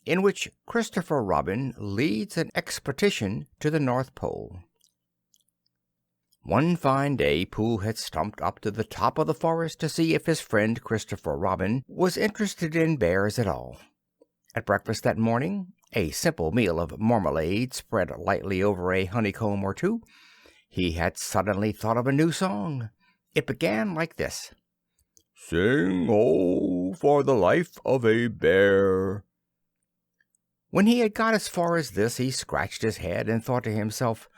in which Christopher Robin leads an expedition to the North Pole. One fine day Pooh had stumped up to the top of the forest to see if his friend Christopher Robin was interested in bears at all. At breakfast that morning, a simple meal of marmalade spread lightly over a honeycomb or two, he had suddenly thought of a new song. It began like this: "Sing ho for the life of a bear." When he had got as far as this, he scratched his head and thought to himself,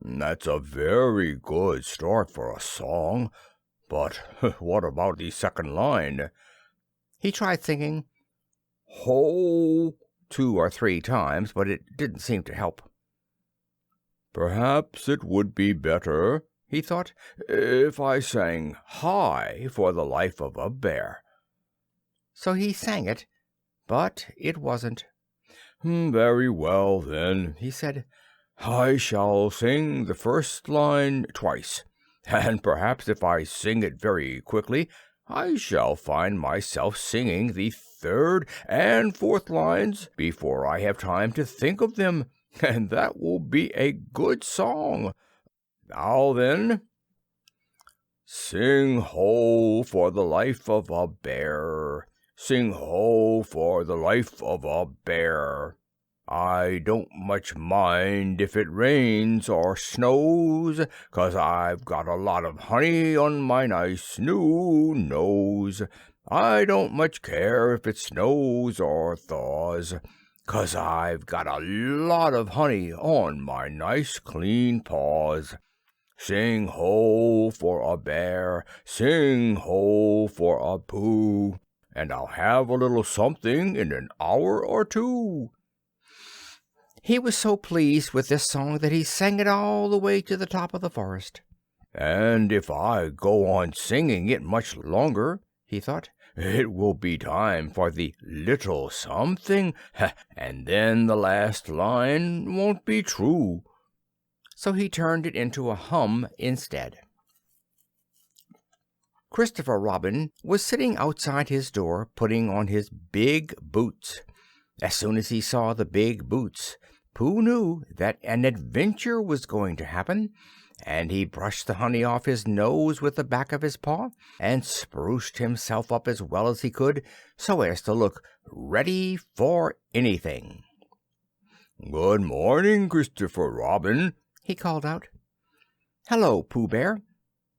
"That's a very good start for a song, but what about the second line?" He tried singing "Ho!" 2 or 3 times, but it didn't seem to help. "Perhaps it would be better," he thought, "if I sang high for the life of a bear." So he sang it, but it wasn't. "Very well, then," he said. "I shall sing the first line twice, and perhaps if I sing it very quickly I shall find myself singing the third and fourth lines before I have time to think of them, and that will be a good song. Now then, sing ho for the life of a bear, sing ho for the life of a bear. I don't much mind if it rains or snows, 'cause I've got a lot of honey on my nice new nose. I don't much care if it snows or thaws, 'cause I've got a lot of honey on my nice clean paws. Sing ho for a bear, sing ho for a Pooh, and I'll have a little something in an hour or two." He was so pleased with this song that he sang it all the way to the top of the forest. "And if I go on singing it much longer," he thought, "it will be time for the little something, and then the last line won't be true." So he turned it into a hum instead. Christopher Robin was sitting outside his door putting on his big boots. As soon as he saw the big boots, Pooh knew that an adventure was going to happen, and he brushed the honey off his nose with the back of his paw and spruced himself up as well as he could, so as to look ready for anything. "Good morning, Christopher Robin," he called out. "Hello, Pooh Bear.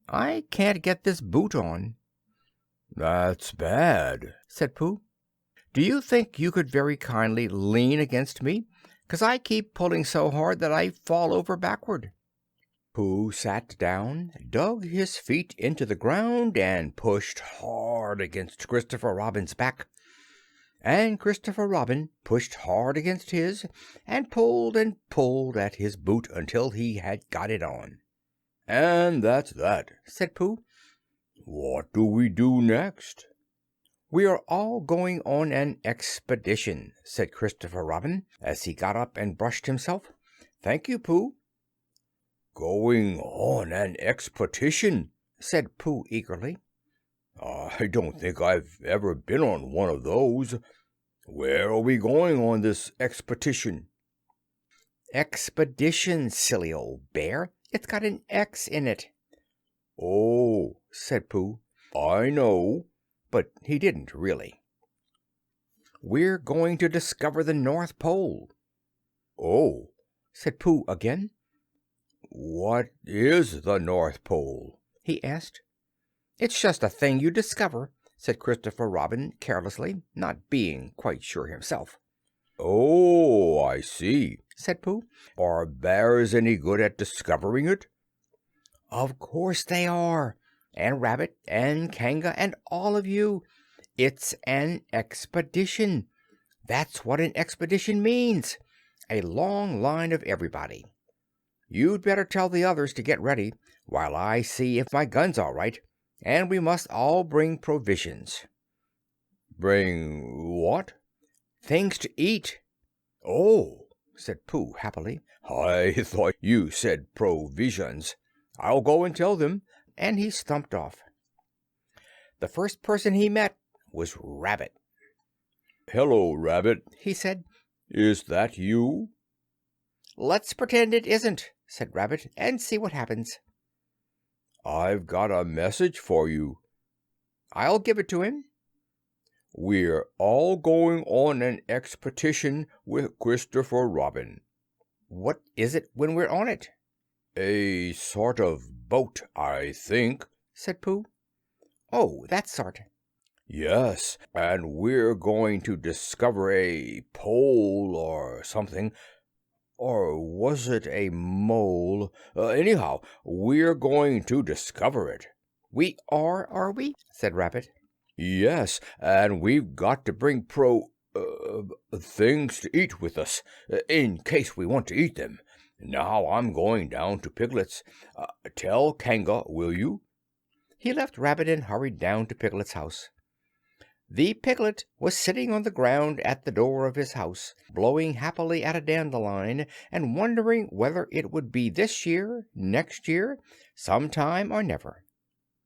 I can't get this boot on." "That's bad," said Pooh. "Do you think you could very kindly lean against me, 'cause I keep pulling so hard that I fall over backward?" Pooh sat down, dug his feet into the ground, and pushed hard against Christopher Robin's back. And Christopher Robin pushed hard against his, and pulled at his boot until he had got it on. "And that's that," said Pooh. "What do we do next?" "We are all going on an expedition," said Christopher Robin, as he got up and brushed himself. "Thank you, Pooh." "Going on an expedition?" said Pooh eagerly. "I don't think I've ever been on one of those. Where are we going on this expedition?" "Expedition, silly old bear. It's got an X in it." "Oh," said Pooh, "I know." But he didn't really. "We're going to discover the North Pole." "Oh," said Pooh again. "What is the North Pole?" he asked. "It's just a thing you discover," said Christopher Robin carelessly, not being quite sure himself. "Oh, I see," said Pooh. "Are bears any good at discovering it?" "Of course they are, and Rabbit and Kanga and all of you. It's an expedition. That's what an expedition means. A long line of everybody. You'd better tell the others to get ready while I see if my gun's all right, and we must all bring provisions." "Bring what?" "Things to eat." "Oh," said Pooh happily. "I thought you said provisions. I'll go and tell them." And he stumped off. The first person he met was Rabbit. "Hello, Rabbit," he said. "Is that you?" "Let's pretend it isn't," said Rabbit, "and see what happens." "I've got a message for you." "I'll give it to him." "We're all going on an expedition with Christopher Robin." "What is it when we're on it?" "A sort of boat, I think," said Pooh. "Oh, that sort." "Yes, and we're going to discover a pole or something. Or was it a mole? Anyhow, we're going to discover it." "We are we?" said Rabbit. "Yes, and we've got to bring things to eat with us, in case we want to eat them. Now I'm going down to Piglet's. Tell Kanga, will you?" He left Rabbit and hurried down to Piglet's house. The piglet was sitting on the ground at the door of his house, blowing happily at a dandelion, and wondering whether it would be this year, next year, sometime, or never.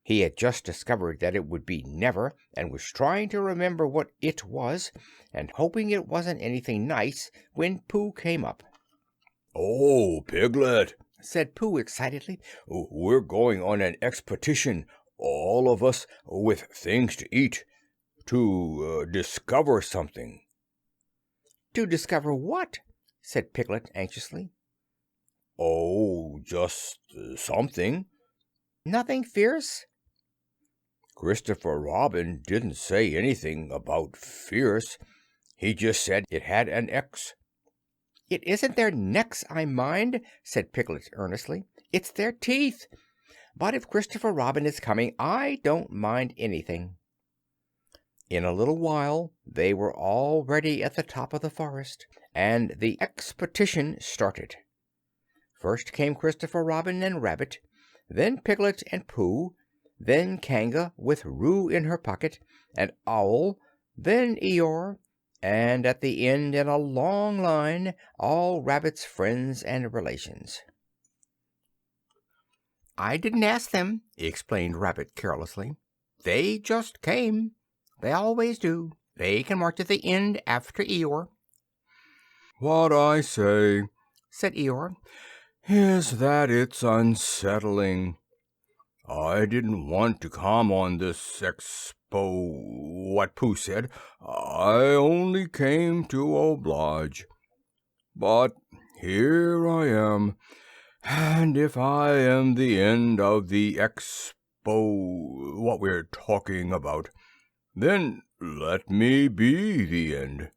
He had just discovered that it would be never, and was trying to remember what it was, and hoping it wasn't anything nice, when Pooh came up. "Oh, Piglet," said Pooh excitedly, "we're going on an expedition, all of us, with things to eat, to discover something." "To discover what?" said Piglet anxiously. "Oh, just something." "Nothing fierce?" Christopher Robin didn't say anything about fierce. He just said it had an X. "It isn't their necks I mind," said Piglet earnestly. "It's their teeth. But if Christopher Robin is coming, I don't mind anything." In a little while they were already at the top of the forest, and the expedition started. First came Christopher Robin and Rabbit, then Piglet and Pooh, then Kanga with Roo in her pocket, and Owl, then Eeyore, and at the end, in a long line, all Rabbit's friends and relations. "I didn't ask them," explained Rabbit carelessly. "They just came. They always do. They can march at the end after Eeyore." "What I say," said Eeyore, "is that it's unsettling. I didn't want to come on this what Pooh said. I only came to oblige. But here I am, and if I am the end of the what we're talking about, then let me be the end.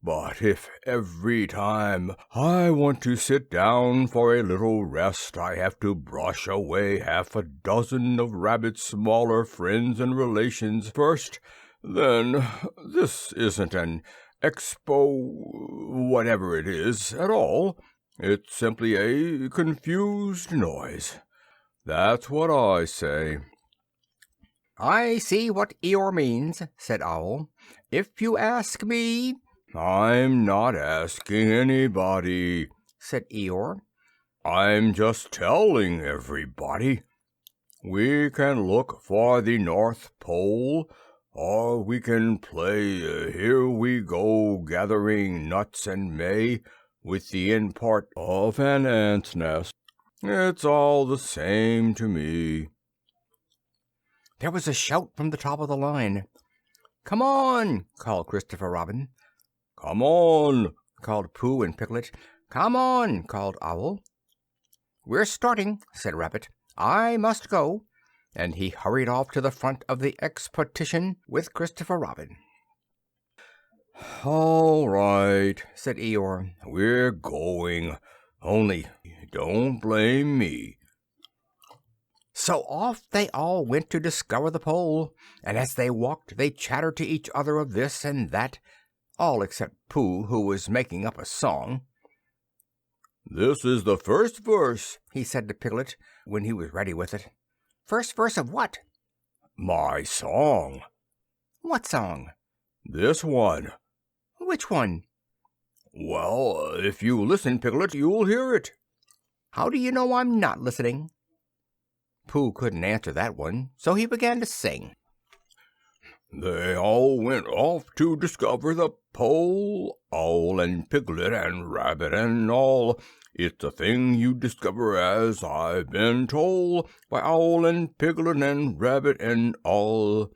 But if every time I want to sit down for a little rest I have to brush away half a dozen of Rabbit's smaller friends and relations first, then this isn't an whatever it is at all. It's simply a confused noise. That's what I say." "I see what Eeyore means," said Owl. "If you ask me—" "I'm not asking anybody," said Eeyore. "I'm just telling everybody. We can look for the North Pole, or we can play Here We Go Gathering Nuts in May with the end part of an ant's nest. It's all the same to me." There was a shout from the top of the line. "Come on!" called Christopher Robin. "Come on!" called Pooh and Piglet. "Come on!" called Owl. "We're starting," said Rabbit. "I must go," and he hurried off to the front of the expedition with Christopher Robin. "All right," said Eeyore. "We're going. Only don't blame me." So off they all went to discover the pole, and as they walked they chattered to each other of this and that, all except Pooh, who was making up a song. "This is the first verse," he said to Piglet when he was ready with it. "First verse of what?" "My song." "What song?" "This one." "Which one?" "Well, if you listen, Piglet, you'll hear it." "How do you know I'm not listening?" Pooh couldn't answer that one, so he began to sing. They all went off to discover the pole, Owl and Piglet and Rabbit and all. It's a thing you discover as I've been told by Owl and Piglet and Rabbit and all.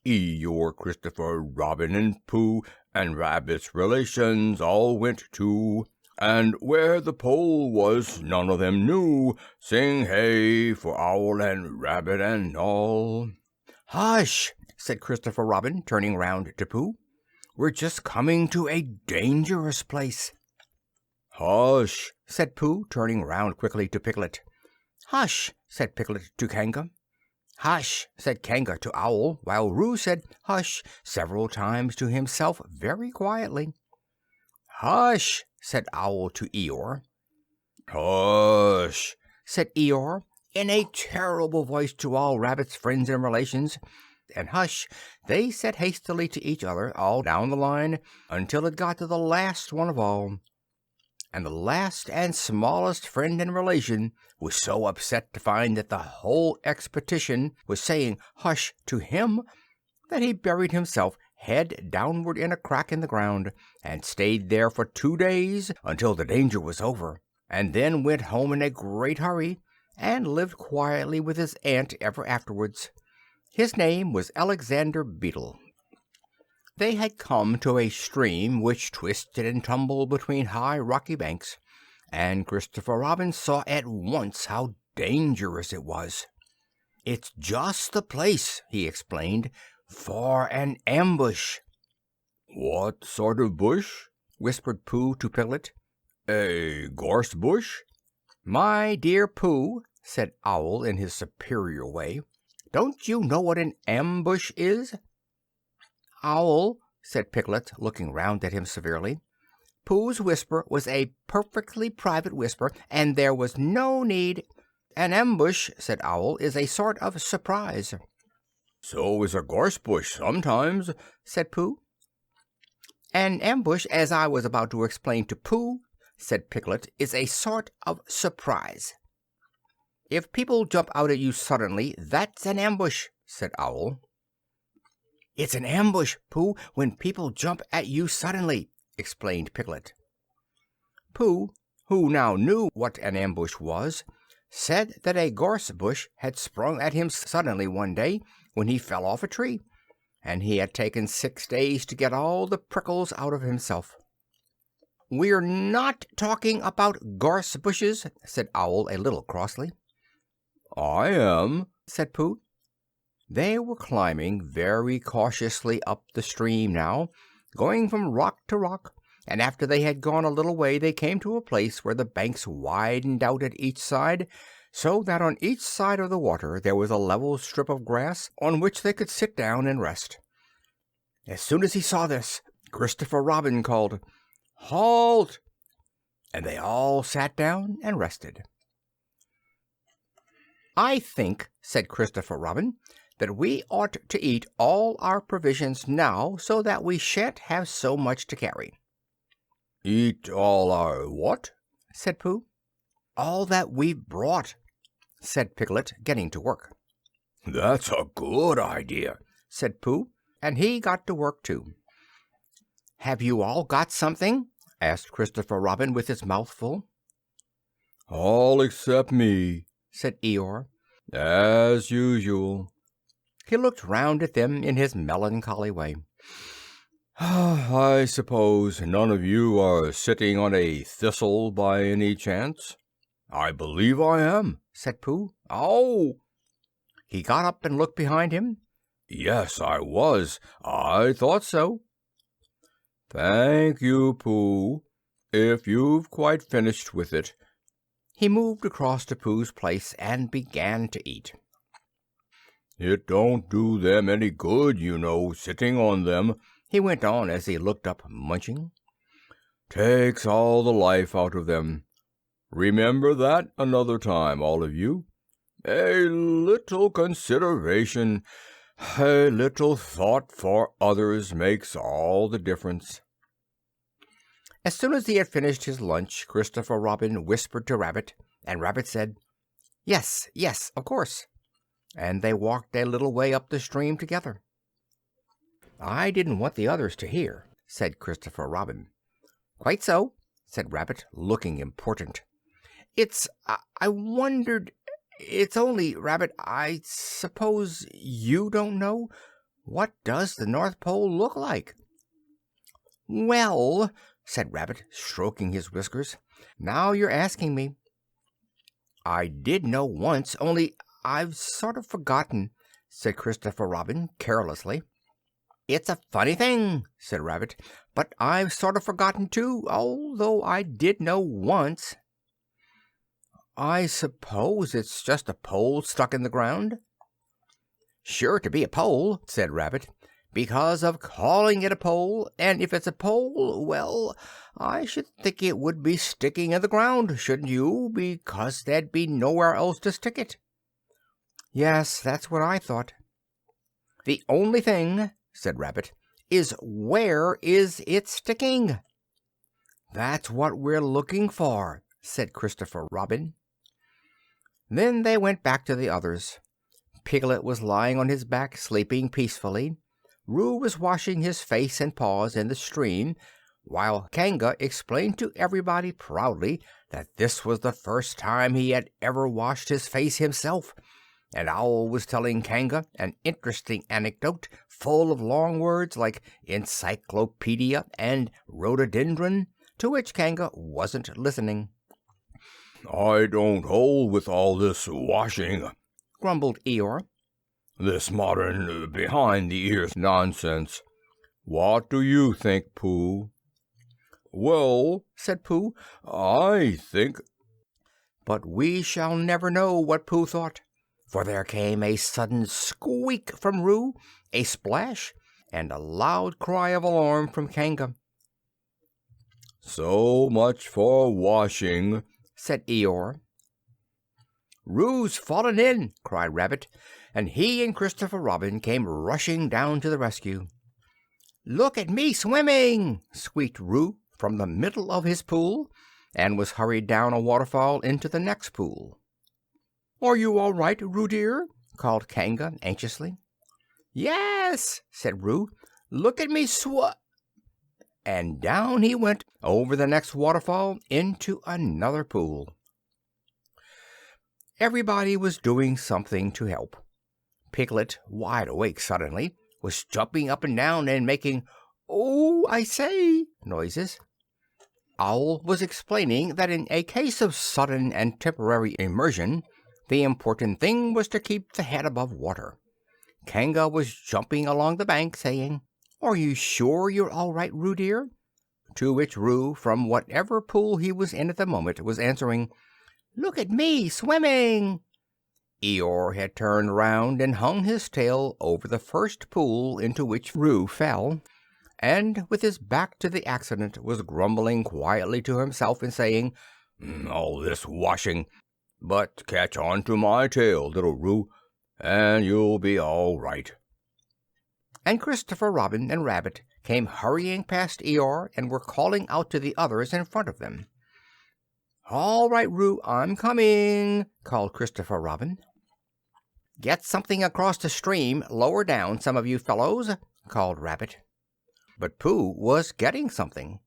Eeyore, Christopher, Robin and Pooh and Rabbit's relations all went too. And where the pole was none of them knew. Sing hey for Owl and Rabbit and all. "Hush!" said Christopher Robin, turning round to Pooh. "We're just coming to a dangerous place." "Hush!" said Pooh, turning round quickly to Piglet. "Hush!" said Piglet to Kanga. "Hush!" said Kanga to Owl, while Roo said "hush" several times to himself very quietly. "Hush!" said Owl to Eeyore. "Hush!" said Eeyore, in a terrible voice to all Rabbit's friends and relations, and "hush" they said hastily to each other, all down the line, until it got to the last one of all. And the last and smallest friend and relation was so upset to find that the whole expedition was saying "hush" to him that he buried himself head downward in a crack in the ground, and stayed there for 2 days until the danger was over, and then went home in a great hurry, and lived quietly with his aunt ever afterwards. His name was Alexander Beetle. They had come to a stream which twisted and tumbled between high rocky banks, and Christopher Robin saw at once how dangerous it was. "It's just the place," he explained, "for an ambush." "What sort of bush?" whispered Pooh to Piglet. "A gorse bush?" "My dear Pooh," said Owl in his superior way, "don't you know what an ambush is?" "Owl," said Piglet, looking round at him severely, "Pooh's whisper was a perfectly private whisper, and there was no need—" "An ambush," said Owl, "is a sort of surprise." "So is a gorse bush sometimes," said Pooh. "An ambush, as I was about to explain to Pooh," said Piglet, "is a sort of surprise. If people jump out at you suddenly, that's an ambush," said Owl. "It's an ambush, Pooh, when people jump at you suddenly," explained Piglet. Pooh, who now knew what an ambush was, said that a gorse bush had sprung at him suddenly one day when he fell off a tree, and he had taken 6 days to get all the prickles out of himself. "We're not talking about gorse bushes," said Owl a little crossly. "I am," said Pooh. They were climbing very cautiously up the stream now, going from rock to rock, and after they had gone a little way they came to a place where the banks widened out at each side, so that on each side of the water there was a level strip of grass on which they could sit down and rest. As soon as he saw this, Christopher Robin called, "Halt!" and they all sat down and rested. "I think," said Christopher Robin, "that we ought to eat all our provisions now, so that we shan't have so much to carry." "Eat all our what?" said Pooh. "All that we've brought," said Piglet, getting to work. "That's a good idea," said Pooh, and he got to work too. "Have you all got something?" asked Christopher Robin with his mouth full. "All except me," said Eeyore. "As usual." He looked round at them in his melancholy way. "I suppose none of you are sitting on a thistle by any chance?" "I believe I am," said Pooh. "Oh!" He got up and looked behind him. "Yes, I was. I thought so." "Thank you, Pooh. If you've quite finished with it." He moved across to Pooh's place and began to eat. "It don't do them any good, you know, sitting on them," he went on as he looked up, munching. "Takes all the life out of them. Remember that another time, all of you. A little consideration, a little thought for others makes all the difference." As soon as he had finished his lunch, Christopher Robin whispered to Rabbit, and Rabbit said, "Yes, yes, of course," and they walked a little way up the stream together. I didn't want the others to hear," said Christopher Robin. "Quite so," said Rabbit, looking important. I wondered. It's only, Rabbit, I suppose you don't know. What does the North Pole look like?" "Well," said Rabbit, stroking his whiskers, "now you're asking me. I did know once, only I've sort of forgotten," said Christopher Robin carelessly. "It's a funny thing," said Rabbit, "but I've sort of forgotten too, although I did know once." "I suppose it's just a pole stuck in the ground?" "Sure to be a pole," said Rabbit, "because of calling it a pole, and if it's a pole, well, I should think it would be sticking in the ground, shouldn't you? Because there'd be nowhere else to stick it." "Yes, that's what I thought." "The only thing," said Rabbit, "is where is it sticking?" "That's what we're looking for," said Christopher Robin. Then they went back to the others. Piglet was lying on his back, sleeping peacefully. Roo was washing his face and paws in the stream, while Kanga explained to everybody proudly that this was the first time he had ever washed his face himself, and Owl was telling Kanga an interesting anecdote full of long words like encyclopedia and rhododendron, to which Kanga wasn't listening. "I don't hold with all this washing," grumbled Eeyore. "This modern behind-the-ears nonsense. What do you think, Pooh?" "Well," said Pooh, "I think—" But we shall never know what Pooh thought, for there came a sudden squeak from Roo, a splash, and a loud cry of alarm from Kanga. "So much for washing," said Eeyore. "Roo's fallen in!" cried Rabbit, and he and Christopher Robin came rushing down to the rescue. "Look at me swimming!" squeaked Roo from the middle of his pool, and was hurried down a waterfall into the next pool. "Are you all right, Roo dear?" called Kanga anxiously. "Yes," said Roo. "Look at me and down he went over the next waterfall into another pool. Everybody was doing something to help. Piglet, wide awake suddenly, was jumping up and down and making "Oh, I say" noises. Owl was explaining that in a case of sudden and temporary immersion the important thing was to keep the head above water. Kanga was jumping along the bank, saying, "Are you sure you're all right, Roo dear?" To which Roo, from whatever pool he was in at the moment, was answering, "Look at me swimming." Eeyore had turned round and hung his tail over the first pool into which Roo fell, and with his back to the accident was grumbling quietly to himself and saying, "All this washing! But catch on to my tail, little Roo, and you'll be all right." And Christopher Robin and Rabbit came hurrying past Eeyore and were calling out to the others in front of them. "All right, Roo, I'm coming," called Christopher Robin. "Get something across the stream lower down, some of you fellows," called Rabbit. But Pooh was getting something.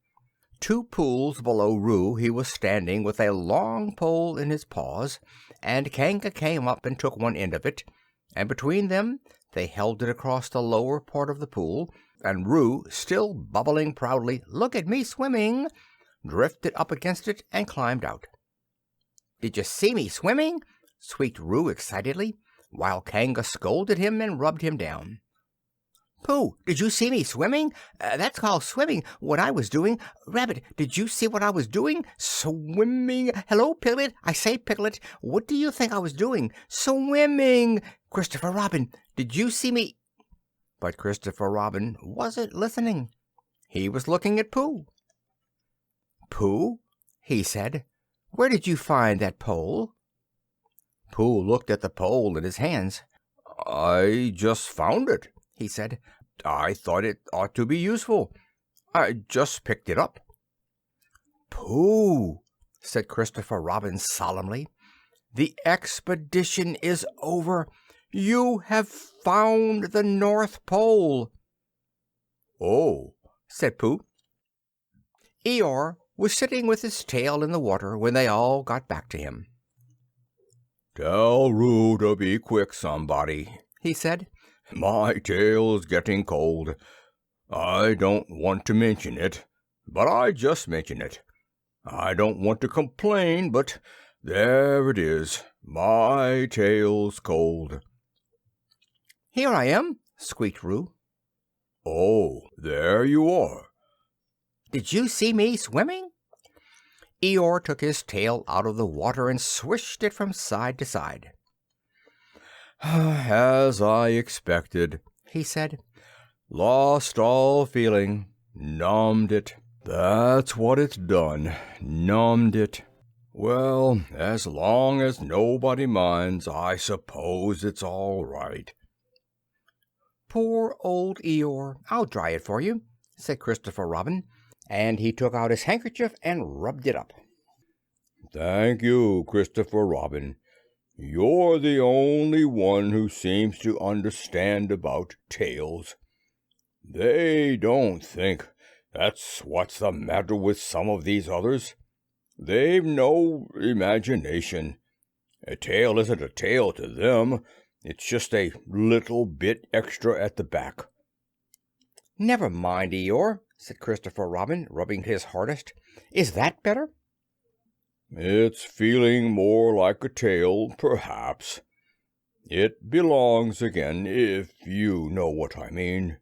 2 pools below Roo he was standing with a long pole in his paws, and Kanga came up and took one end of it, and between them they held it across the lower part of the pool, and Roo, still bubbling proudly, "Look at me swimming," drifted up against it and climbed out. "Did you see me swimming?" squeaked Roo excitedly, while Kanga scolded him and rubbed him down. "Pooh, did you see me swimming? That's called swimming, what I was doing. Rabbit, did you see what I was doing? Swimming. Hello, Piglet. I say, Piglet, what do you think I was doing? Swimming. Christopher Robin, did you see me?" But Christopher Robin wasn't listening. He was looking at Pooh. "Pooh," he said, "where did you find that pole?" Pooh looked at the pole in his hands. "I just found it," he said. "I thought it ought to be useful. I just picked it up." "Pooh," said Christopher Robin solemnly, "the expedition is over. You have found the North Pole." Oh, said Pooh. Eeyore was sitting with his tail in the water when they all got back to him. "Tell Roo to be quick, somebody," he said. "My tail's getting cold. I don't want to mention it, but I just mention it. I don't want to complain, but there it is. My tail's cold." "Here I am," squeaked Roo. "Oh, there you are." "Did you see me swimming?" Eeyore took his tail out of the water and swished it from side to side. "As I expected," he said. "Lost all feeling. Numbed it. That's what it's done. Numbed it. Well, as long as nobody minds, I suppose it's all right." "Poor old Eeyore! I'll dry it for you," said Christopher Robin, and he took out his handkerchief and rubbed it up. "Thank you, Christopher Robin. You're the only one who seems to understand about tails. They don't think. That's what's the matter with some of these others. They've no imagination. A tail isn't a tail to them. It's just a little bit extra at the back." "Never mind, Eeyore," said Christopher Robin, rubbing his hardest. "Is that better?" "It's feeling more like a tail, perhaps. It belongs again, if you know what I mean."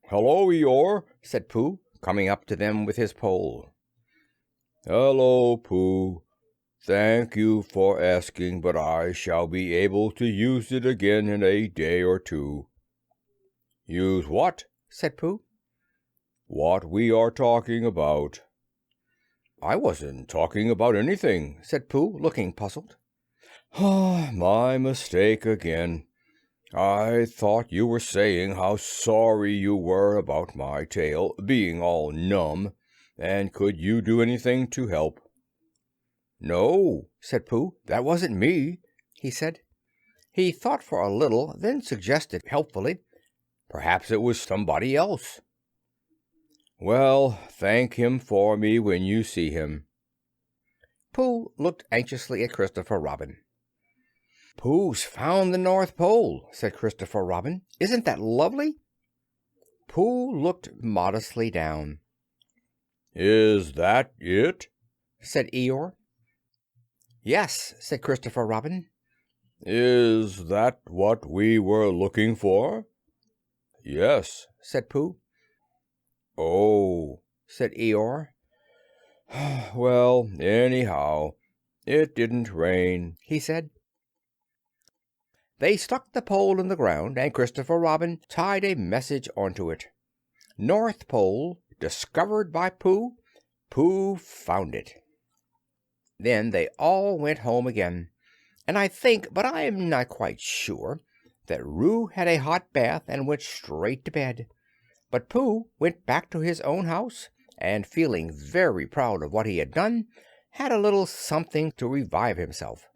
"Hello, Eeyore," said Pooh, coming up to them with his pole. "Hello, Pooh. Thank you for asking, but I shall be able to use it again in a day or two." "Use what?" said Pooh. "What we are talking about." "I wasn't talking about anything," said Pooh, looking puzzled. "My mistake again. I thought you were saying how sorry you were about my tail being all numb, and could you do anything to help?" "No," said Pooh, "that wasn't me," he said. He thought for a little, then suggested helpfully, "Perhaps it was somebody else." "Well, thank him for me when you see him." Pooh looked anxiously at Christopher Robin. "Pooh's found the North Pole," said Christopher Robin. "Isn't that lovely?" Pooh looked modestly down. "Is that it?" said Eeyore. "Yes," said Christopher Robin. "Is that what we were looking for?" "Yes," said Pooh. "Oh," said Eeyore. "Well, anyhow, it didn't rain," he said. They stuck the pole in the ground, and Christopher Robin tied a message onto it. "North Pole, discovered by Pooh. Pooh found it." Then they all went home again, and I think, but I am not quite sure, that Roo had a hot bath and went straight to bed. But Pooh went back to his own house, and feeling very proud of what he had done, had a little something to revive himself.